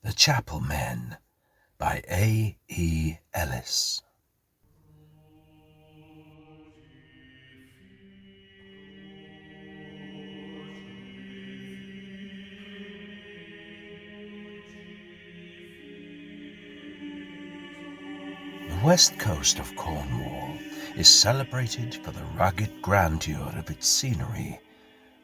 The Chapel Men by A. Ellis. The west coast of Cornwall is celebrated for the rugged grandeur of its scenery,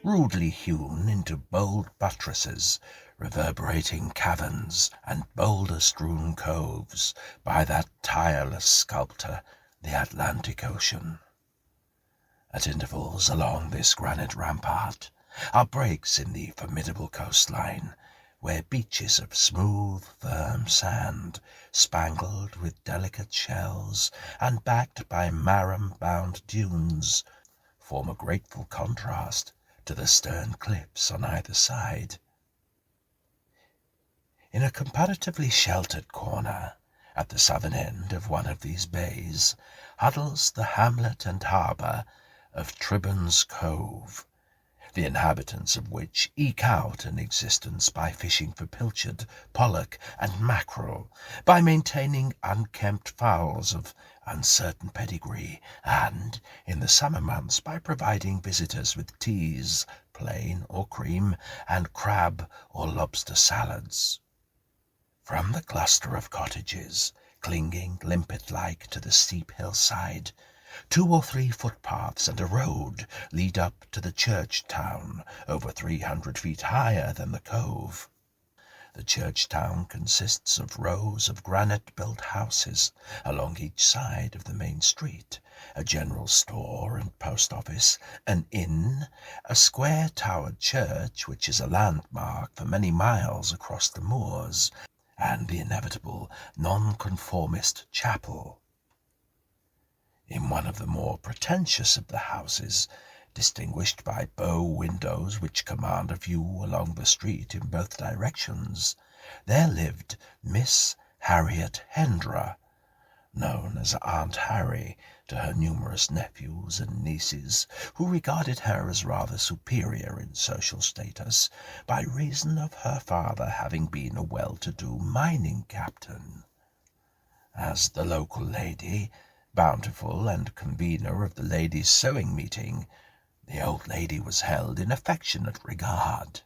rudely hewn into bold buttresses, reverberating caverns, and boulder-strewn coves by that tireless sculptor, the Atlantic Ocean. At intervals along this granite rampart are breaks in the formidable coastline, where beaches of smooth, firm sand, spangled with delicate shells and backed by marram-bound dunes, form a grateful contrast to the stern cliffs on either side. In a comparatively sheltered corner, at the southern end of one of these bays, huddles the hamlet and harbour of Tribbon's Cove, the inhabitants of which eke out an existence by fishing for pilchard, pollock, and mackerel, by maintaining unkempt fowls of uncertain pedigree, and, in the summer months, by providing visitors with teas, plain or cream, and crab or lobster salads. From the cluster of cottages, clinging limpet-like to the steep hillside, 2 or 3 footpaths and a road lead up to the church town, over 300 feet higher than the cove. The church town consists of rows of granite-built houses along each side of the main street, a general store and post office, an inn, a square-towered church which is a landmark for many miles across the moors, and the inevitable nonconformist chapel. In one of the more pretentious of the houses, distinguished by bow windows which command a view along the street in both directions, there lived Miss Harriet Hendra, known as Aunt Harry to her numerous nephews and nieces, who regarded her as rather superior in social status by reason of her father having been a well-to-do mining captain. As the local lady, bountiful and convener of the ladies' sewing meeting, the old lady was held in affectionate regard.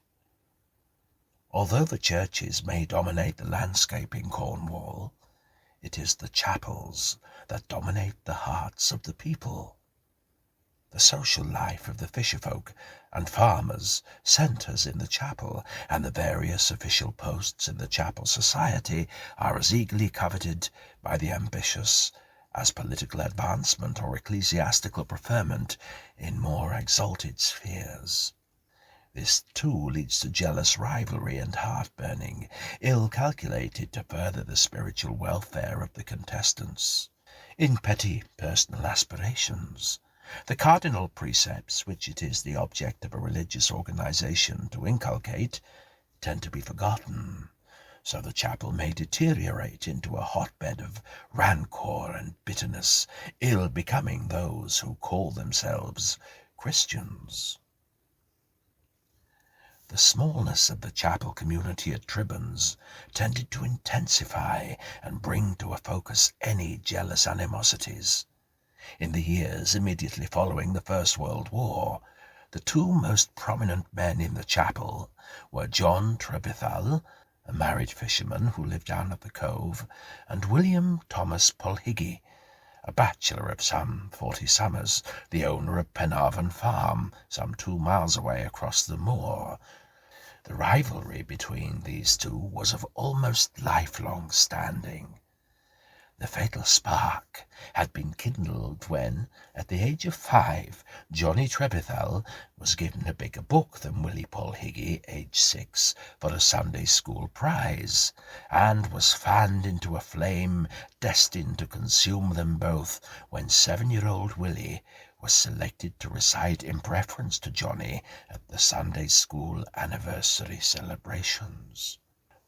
Although the churches may dominate the landscape in Cornwall, it is the chapels that dominate the hearts of the people. The social life of the fisherfolk and farmers centres in the chapel, and the various official posts in the chapel society are as eagerly coveted by the ambitious as political advancement or ecclesiastical preferment in more exalted spheres. This, too, leads to jealous rivalry and heart-burning, ill calculated to further the spiritual welfare of the contestants. In petty personal aspirations, the cardinal precepts which it is the object of a religious organization to inculcate tend to be forgotten, so the chapel may deteriorate into a hotbed of rancour and bitterness, ill becoming those who call themselves Christians. The smallness of the chapel community at Tribbon's tended to intensify and bring to a focus any jealous animosities. In the years immediately following the First World War, the 2 most prominent men in the chapel were John Trevithal, a married fisherman who lived down at the cove, and William Thomas Polhiggy, a bachelor of some 40 summers, the owner of Penarvon Farm, some 2 miles away across the moor. The rivalry between these 2 was of almost lifelong standing. The fatal spark had been kindled when, at the age of 5, Johnny Trevithal was given a bigger book than Willie Polhiggy, aged 6, for a Sunday school prize, and was fanned into a flame destined to consume them both when 7-year-old Willie was selected to recite in preference to Johnny at the Sunday school anniversary celebrations.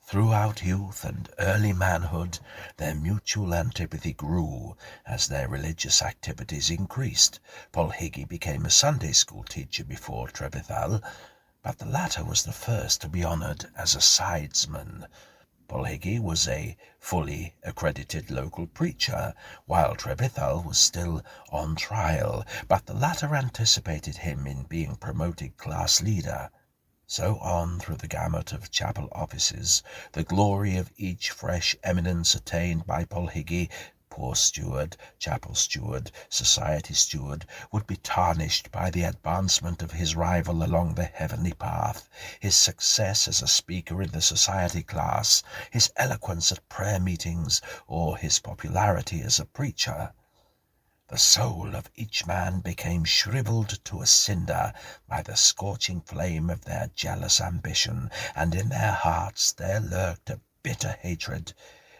Throughout youth and early manhood, their mutual antipathy grew as their religious activities increased. Polhiggy became a Sunday school teacher before Trevithal, but the latter was the first to be honoured as a sidesman. Polhiggy was a fully accredited local preacher, while Trevithal was still on trial, but the latter anticipated him in being promoted class leader. So on through the gamut of chapel offices, the glory of each fresh eminence attained by Polhiggy, poor steward, chapel steward, society steward, would be tarnished by the advancement of his rival along the heavenly path, his success as a speaker in the society class, his eloquence at prayer meetings, or his popularity as a preacher. The soul of each man became shriveled to a cinder by the scorching flame of their jealous ambition, and in their hearts there lurked a bitter hatred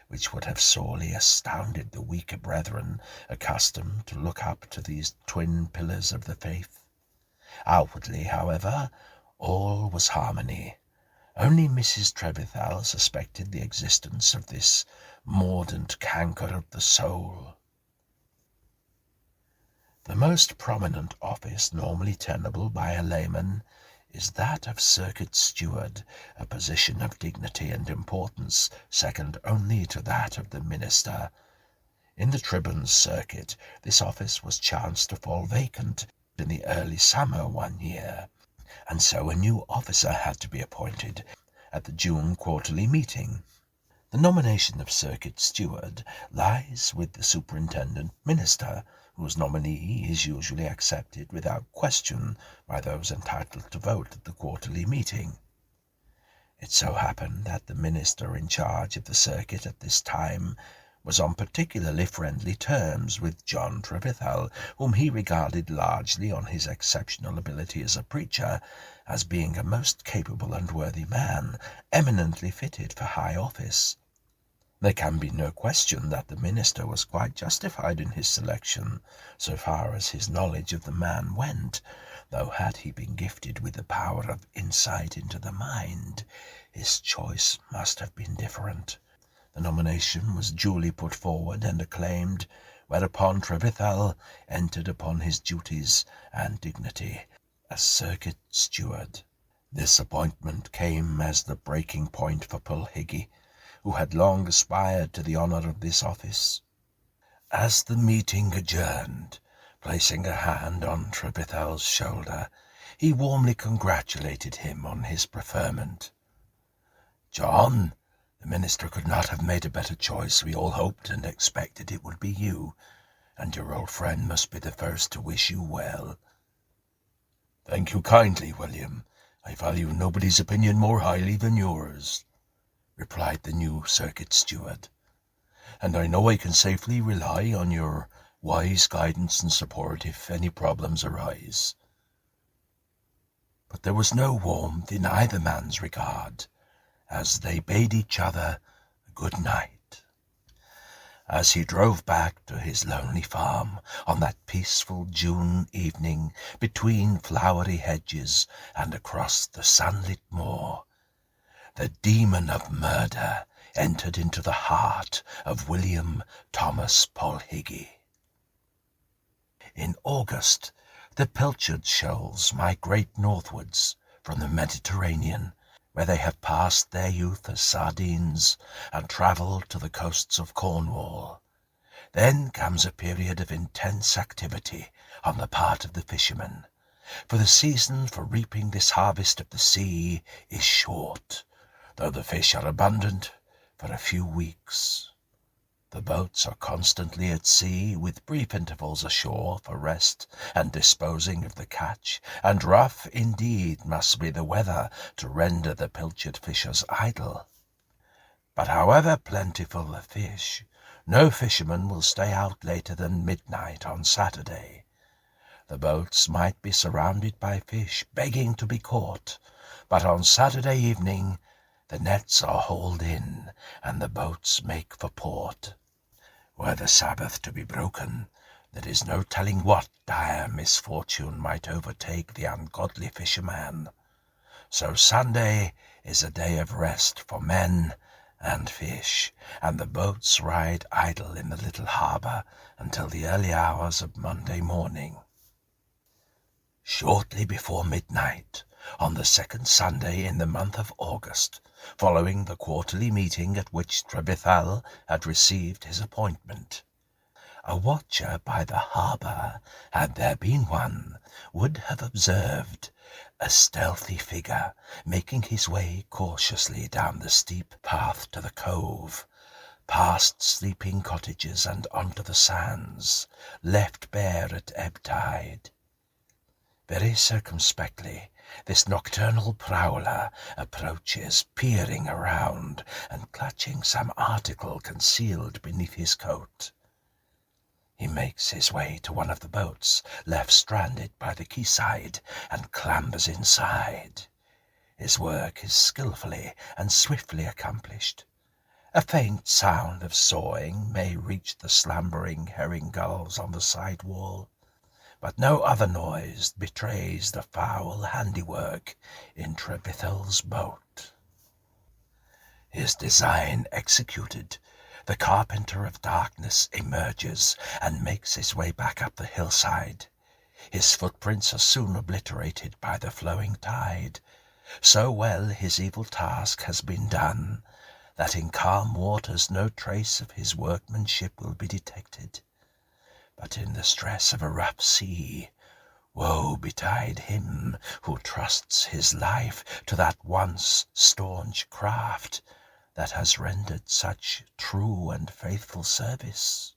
which would have sorely astounded the weaker brethren accustomed to look up to these twin pillars of the faith. Outwardly, however, all was harmony. Only Mrs. Trevithal suspected the existence of this mordant canker of the soul. The most prominent office normally tenable by a layman is that of circuit steward, a position of dignity and importance second only to that of the minister. In the Tribune's circuit, this office was chanced to fall vacant in the early summer one year, and so a new officer had to be appointed at the June quarterly meeting. The nomination of circuit steward lies with the superintendent minister, whose nominee is usually accepted without question by those entitled to vote at the quarterly meeting. It so happened that the minister in charge of the circuit at this time was on particularly friendly terms with John Trevithal, whom he regarded largely on his exceptional ability as a preacher, as being a most capable and worthy man, eminently fitted for high office. There can be no question that the minister was quite justified in his selection, so far as his knowledge of the man went, though had he been gifted with the power of insight into the mind, his choice must have been different. The nomination was duly put forward and acclaimed, whereupon Trevithal entered upon his duties and dignity as circuit steward. This appointment came as the breaking point for Polhiggy, who had long aspired to the honour of this office. As the meeting adjourned, placing a hand on Trevithal's shoulder, he warmly congratulated him on his preferment. "John, the minister could not have made a better choice. We all hoped and expected it would be you, and your old friend must be the first to wish you well." "Thank you kindly, William. I value nobody's opinion more highly than yours," replied the new circuit steward, "and I know I can safely rely on your wise guidance and support if any problems arise." But there was no warmth in either man's regard as they bade each other good night. As he drove back to his lonely farm on that peaceful June evening, between flowery hedges and across the sunlit moor, the demon of murder entered into the heart of William Thomas Polhiggy. In August, the pilchard shoals migrate northwards from the Mediterranean, where they have passed their youth as sardines and travelled to the coasts of Cornwall. Then comes a period of intense activity on the part of the fishermen, for the season for reaping this harvest of the sea is short, though the fish are abundant for a few weeks. The boats are constantly at sea, with brief intervals ashore for rest and disposing of the catch, and rough indeed must be the weather to render the pilchard fishers idle. But however plentiful the fish, no fisherman will stay out later than midnight on Saturday. The boats might be surrounded by fish begging to be caught, but on Saturday evening the nets are hauled in, and the boats make for port. Were the Sabbath to be broken, there is no telling what dire misfortune might overtake the ungodly fisherman. So Sunday is a day of rest for men and fish, and the boats ride idle in the little harbour until the early hours of Monday morning. Shortly before midnight, on the second Sunday in the month of August, following the quarterly meeting at which Trebithal had received his appointment. A watcher by the harbour, had there been one, would have observed a stealthy figure making his way cautiously down the steep path to the cove, past sleeping cottages and onto the sands, left bare at ebb tide. Very circumspectly this nocturnal prowler approaches, peering around and clutching some article concealed beneath his coat. He makes his way to one of the boats left stranded by the quayside and clambers inside. His work is skilfully and swiftly accomplished. A faint sound of sawing may reach the slumbering herring gulls on the side wall, but no other noise betrays the foul handiwork in Trebithal's boat. His design executed, the carpenter of darkness emerges and makes his way back up the hillside. His footprints are soon obliterated by the flowing tide. So well his evil task has been done, that in calm waters no trace of his workmanship will be detected. But in the stress of a rough sea, woe betide him who trusts his life to that once staunch craft that has rendered such true and faithful service.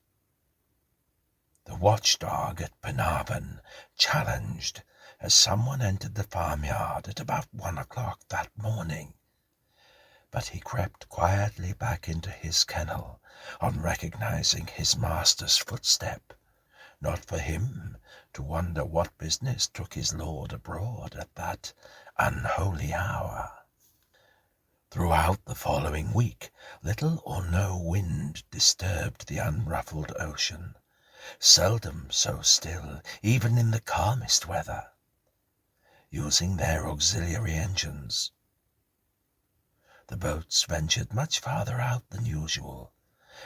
The watchdog at Penarvon challenged as someone entered the farmyard at about 1 o'clock that morning, but he crept quietly back into his kennel on recognizing his master's footstep, not for him to wonder what business took his lord abroad at that unholy hour. Throughout the following week, little or no wind disturbed the unruffled ocean, seldom so still, even in the calmest weather. Using their auxiliary engines, the boats ventured much farther out than usual,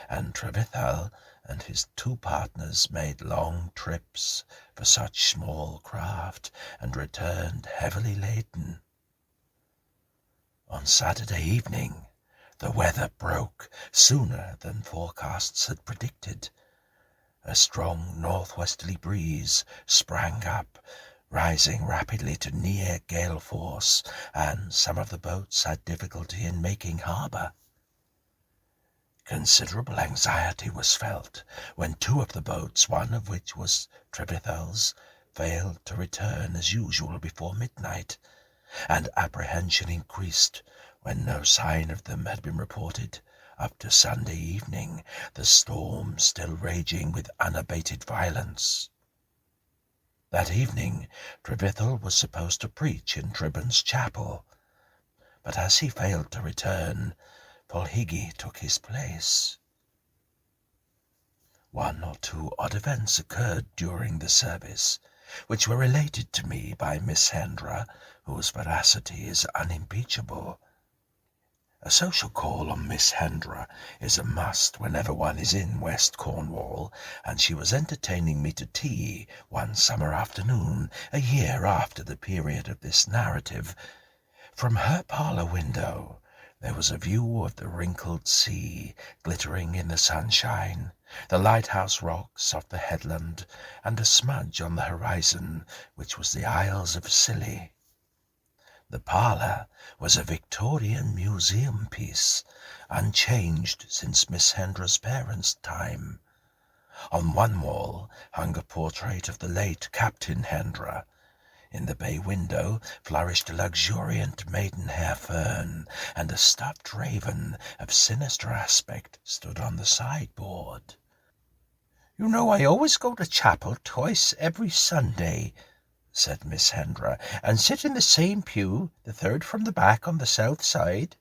and Trebithal and his 2 partners made long trips for such small craft and returned heavily laden. On Saturday evening, the weather broke sooner than forecasts had predicted. A strong northwesterly breeze sprang up, rising rapidly to near gale force, and some of the boats had difficulty in making harbour. Considerable anxiety was felt when 2 of the boats, one of which was Trebithal's, failed to return as usual before midnight, and apprehension increased when no sign of them had been reported up to Sunday evening, the storm still raging with unabated violence. That evening Trebithal was supposed to preach in Tribbon's chapel, but as he failed to return, Polhigi took his place. 1 or 2 odd events occurred during the service, which were related to me by Miss Hendra, whose veracity is unimpeachable. A social call on Miss Hendra is a must whenever one is in West Cornwall, and she was entertaining me to tea one summer afternoon, a year after the period of this narrative. From her parlour window there was a view of the wrinkled sea glittering in the sunshine, the lighthouse rocks off the headland, and a smudge on the horizon, which was the Isles of Scilly. The parlour was a Victorian museum piece, unchanged since Miss Hendra's parents' time. On one wall hung a portrait of the late Captain Hendra. In the bay window flourished a luxuriant maidenhair fern, and a stuffed raven of sinister aspect stood on the sideboard. "You know I always go to chapel twice every Sunday," said Miss Hendra, "and sit in the same pew, the 3rd from the back on the south side.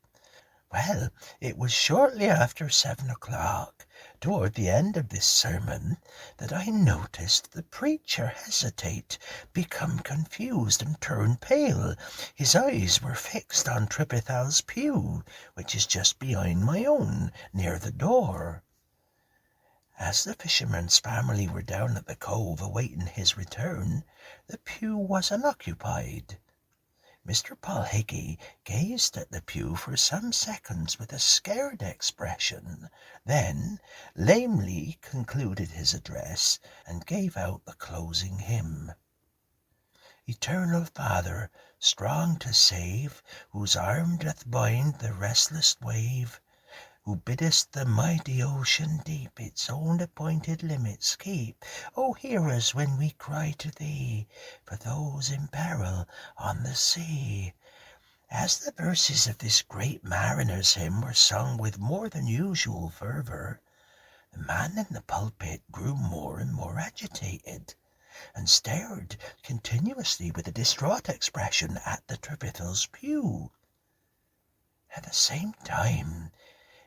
Well, it was shortly after 7 o'clock, toward the end of this sermon, that I noticed the preacher hesitate, become confused, and turn pale. His eyes were fixed on Trebithal's pew, which is just behind my own, near the door. As the fisherman's family were down at the cove awaiting his return, the pew was unoccupied. Mr. Polhiggy gazed at the pew for some seconds with a scared expression, then lamely concluded his address and gave out the closing hymn. Eternal Father, strong to save, whose arm doth bind the restless wave, who biddest the mighty ocean deep its own appointed limits keep, O hear us when we cry to thee for those in peril on the sea. As the verses of this great mariner's hymn were sung with more than usual fervour, the man in the pulpit grew more and more agitated, and stared continuously with a distraught expression at the Trevithick's pew. At the same time,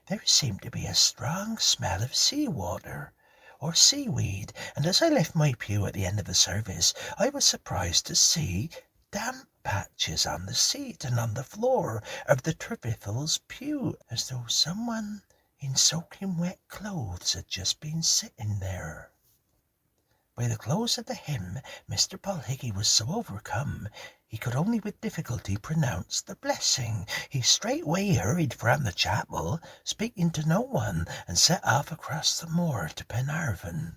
there seemed to be a strong smell of sea-water or seaweed, and as I left my pew at the end of the service, I was surprised to see damp patches on the seat and on the floor of the Trevithick's pew, as though someone in soaking wet clothes had just been sitting there. By the close of the hymn, Mr. Polhiggy was so overcome he could only with difficulty pronounce the blessing. He straightway hurried from the chapel, speaking to no one, and set off across the moor to Penarvon.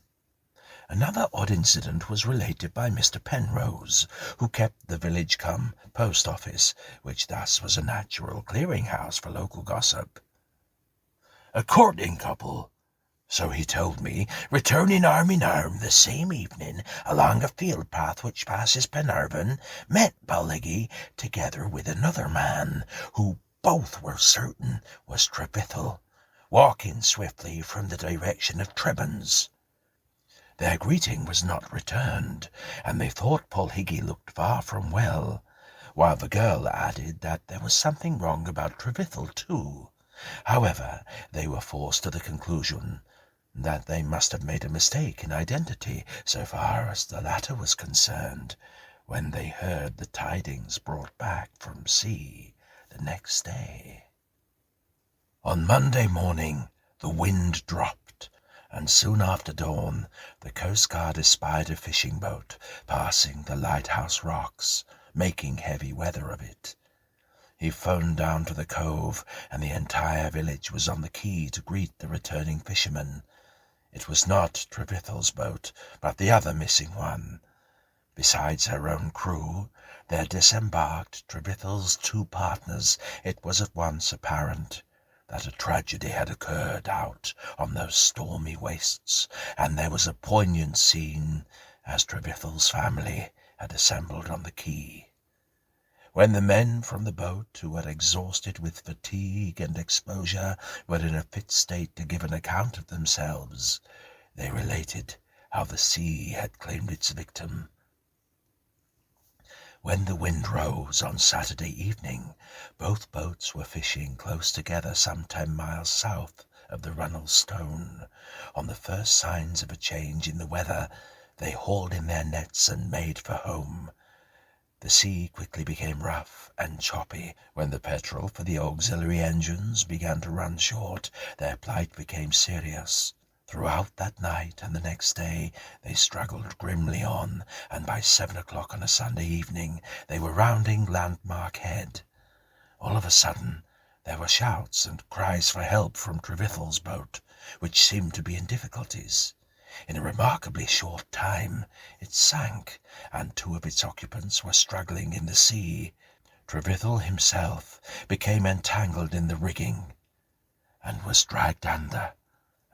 Another odd incident was related by Mr. Penrose, who kept the village-post office, which thus was a natural clearing-house for local gossip. A courting couple, so he told me, returning arm in arm the same evening along a field path which passes Penarvon, met Polhiggy together with another man, who both were certain was Trevithick, walking swiftly from the direction of Trebons. Their greeting was not returned, and they thought Polhiggy looked far from well, while the girl added that there was something wrong about Trevithick too. However, they were forced to the conclusion that they must have made a mistake in identity so far as the latter was concerned, when they heard the tidings brought back from sea the next day. On Monday morning the wind dropped, and soon after dawn the coastguard espied a fishing boat passing the lighthouse rocks, making heavy weather of it. He phoned down to the cove, and the entire village was on the quay to greet the returning fishermen. It was not Trevithick's boat, but the other missing one. Besides her own crew, there disembarked Trevithick's two partners. It was at once apparent that a tragedy had occurred out on those stormy wastes, and there was a poignant scene as Trevithick's family had assembled on the quay. When the men from the boat, who were exhausted with fatigue and exposure, were in a fit state to give an account of themselves, they related how the sea had claimed its victim. When the wind rose on Saturday evening, both boats were fishing close together some 10 miles south of the Runnel Stone. On the first signs of a change in the weather, they hauled in their nets and made for home. The sea quickly became rough and choppy. When the petrol for the auxiliary engines began to run short, their plight became serious. Throughout that night and the next day they struggled grimly on, and by 7 o'clock on a Sunday evening they were rounding Landmark Head. All of a sudden there were shouts and cries for help from Trevithick's boat, which seemed to be in difficulties. In a remarkably short time it sank, and 2 of its occupants were struggling in the sea. Trevithick himself became entangled in the rigging, and was dragged under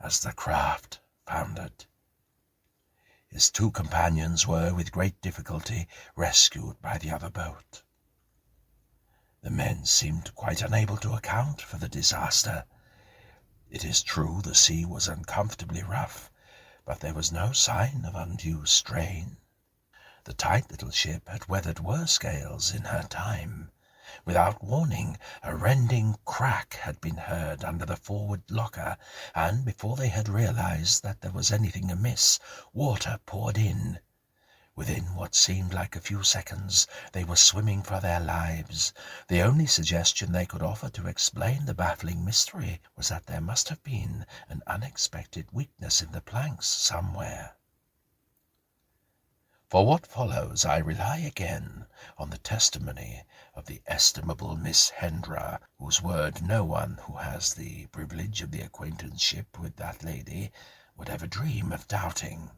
as the craft foundered. His 2 companions were with great difficulty rescued by the other boat. The men seemed quite unable to account for the disaster. It is true the sea was uncomfortably rough, but there was no sign of undue strain. The tight little ship had weathered worse gales in her time. Without warning, a rending crack had been heard under the forward locker, and before they had realized that there was anything amiss, water poured in. Within what seemed like a few seconds, they were swimming for their lives. The only suggestion they could offer to explain the baffling mystery was that there must have been an unexpected weakness in the planks somewhere. For what follows I rely again on the testimony of the estimable Miss Hendra, whose word no one who has the privilege of the acquaintanceship with that lady would ever dream of doubting.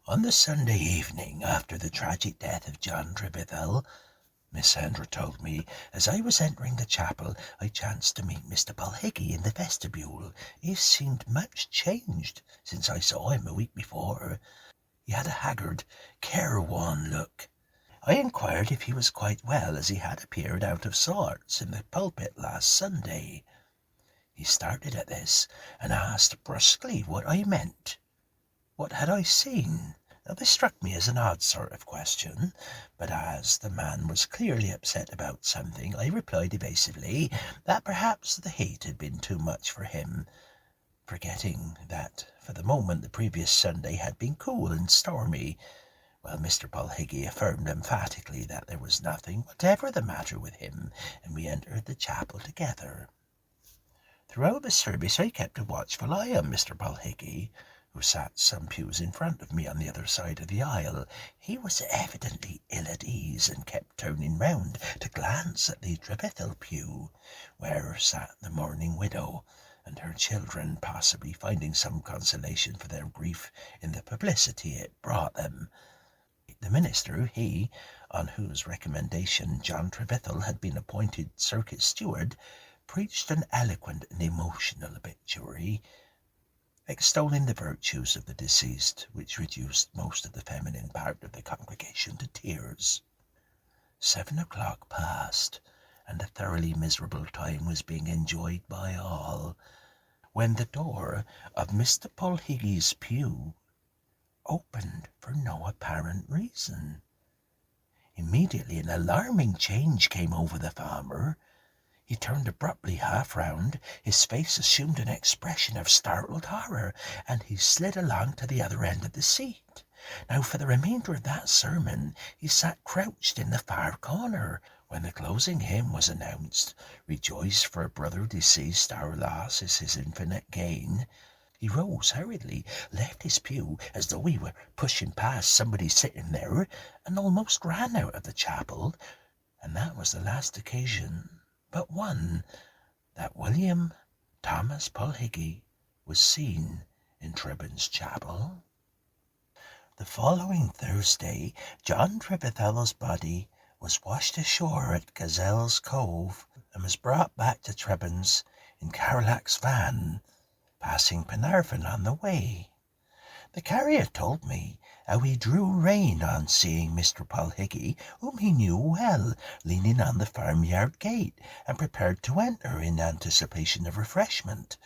On the Sunday evening after the tragic death of John Trevithel, Miss Hendra told me, as I was entering the chapel, I chanced to meet Mr. Polhiggy in the vestibule. He seemed much changed since I saw him a week before. He had a haggard, careworn look. I inquired if he was quite well, as he had appeared out of sorts in the pulpit last Sunday. He started at this, and asked brusquely what I meant. What had I seen? Now, this struck me as an odd sort of question, but as the man was clearly upset about something, I replied evasively that perhaps the heat had been too much for him, forgetting that for the moment the previous Sunday had been cool and stormy, while Mr. Polhiggy affirmed emphatically that there was nothing whatever the matter with him, and we entered the chapel together. Throughout the service I kept a watchful eye on Mr. Polhiggy, who sat some pews in front of me on the other side of the aisle. He was evidently ill at ease, and kept turning round to glance at the Trevithel pew, where sat the mourning widow and her children, possibly finding some consolation for their grief in the publicity it brought them. The minister, he on whose recommendation John Trevithel had been appointed circuit steward, preached an eloquent and emotional obituary, extolling the virtues of the deceased, which reduced most of the feminine part of the congregation to tears. 7 o'clock passed, and a thoroughly miserable time was being enjoyed by all, when the door of Mr. Polhiggy's pew opened for no apparent reason. Immediately an alarming change came over the farmer. He turned abruptly half round, his face assumed an expression of startled horror, and he slid along to the other end of the seat. Now, for the remainder of that sermon, he sat crouched in the far corner. When the closing hymn was announced, "Rejoice, for brother deceased, our loss is his infinite gain," he rose hurriedly, left his pew as though he were pushing past somebody sitting there, and almost ran out of the chapel, and that was the last occasion but one that William Thomas Polhiggy was seen in Tribbin's chapel. The following Thursday, John Trevithel's body was washed ashore at Gazelle's Cove, and was brought back to Tribbin's in Carolac's van, passing Penarvin on the way. The carrier told me how he drew rein on seeing Mr. Polhiggy, whom he knew well, leaning on the farmyard gate, and prepared to enter in anticipation of refreshment.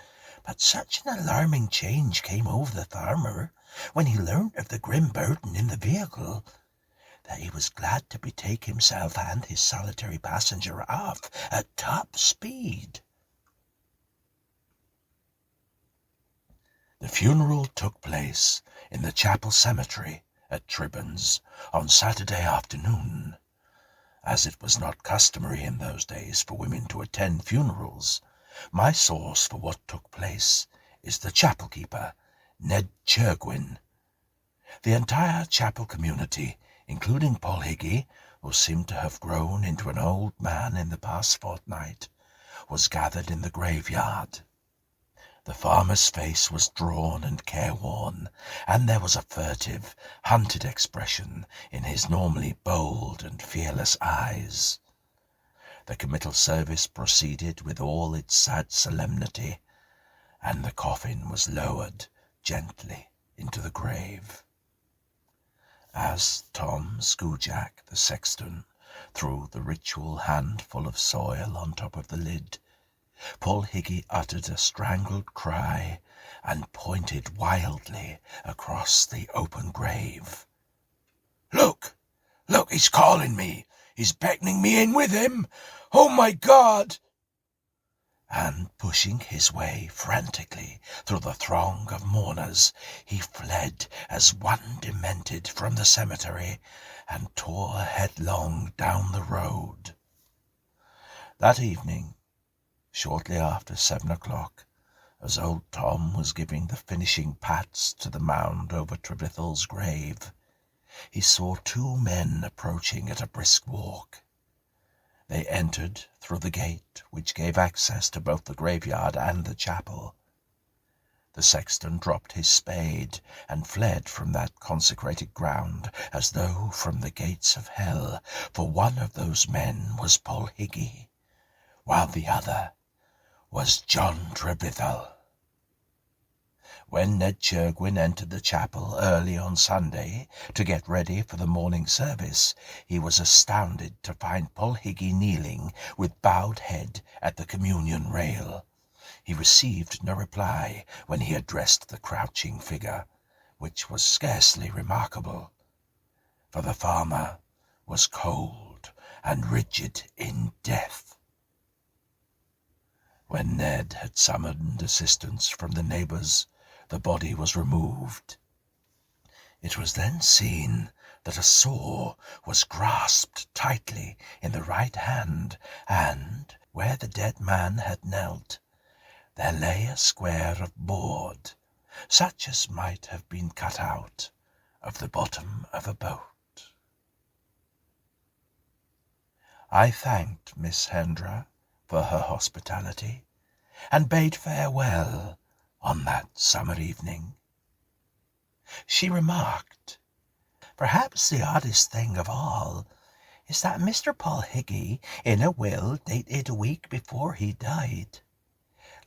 But such an alarming change came over the farmer, when he learnt of the grim burden in the vehicle, that he was glad to betake himself and his solitary passenger off at top speed. The funeral took place in the chapel cemetery at Tribbin's on Saturday afternoon. As it was not customary in those days for women to attend funerals, my source for what took place is the chapel keeper, Ned Chirgwin. The entire chapel community, including Polhiggy, who seemed to have grown into an old man in the past fortnight, was gathered in the graveyard. The farmer's face was drawn and careworn, and there was a furtive, hunted expression in his normally bold and fearless eyes. The committal service proceeded with all its sad solemnity, and the coffin was lowered gently into the grave. As Tom Scujak, the sexton, threw the ritual handful of soil on top of the lid, Polhiggy uttered a strangled cry and pointed wildly across the open grave. "Look! Look, he's calling me! He's beckoning me in with him! Oh, my God!" And pushing his way frantically through the throng of mourners, he fled as one demented from the cemetery and tore headlong down the road. That evening, shortly after 7 o'clock, as old Tom was giving the finishing pats to the mound over Trevithel's grave, he saw two men approaching at a brisk walk. They entered through the gate which gave access to both the graveyard and the chapel. The sexton dropped his spade and fled from that consecrated ground as though from the gates of hell, for one of those men was Paul Higgy, while the other was John Trebithel. When Ned Chirgwin entered the chapel early on Sunday to get ready for the morning service, he was astounded to find Paul Higgy kneeling with bowed head at the communion rail. He received no reply when he addressed the crouching figure, which was scarcely remarkable, for the farmer was cold and rigid in death. When Ned had summoned assistance from the neighbors, the body was removed. It was then seen that a saw was grasped tightly in the right hand, and where the dead man had knelt, there lay a square of board, such as might have been cut out of the bottom of a boat. I thanked Miss Hendra for her hospitality, and bade farewell on that summer evening. She remarked, "Perhaps the oddest thing of all is that Mr. Paul Higgy, in a will dated a week before he died,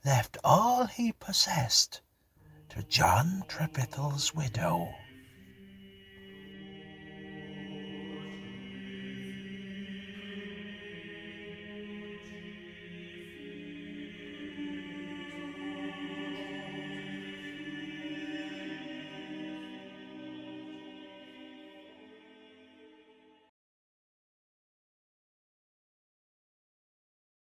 left all he possessed to John Trebithel's widow."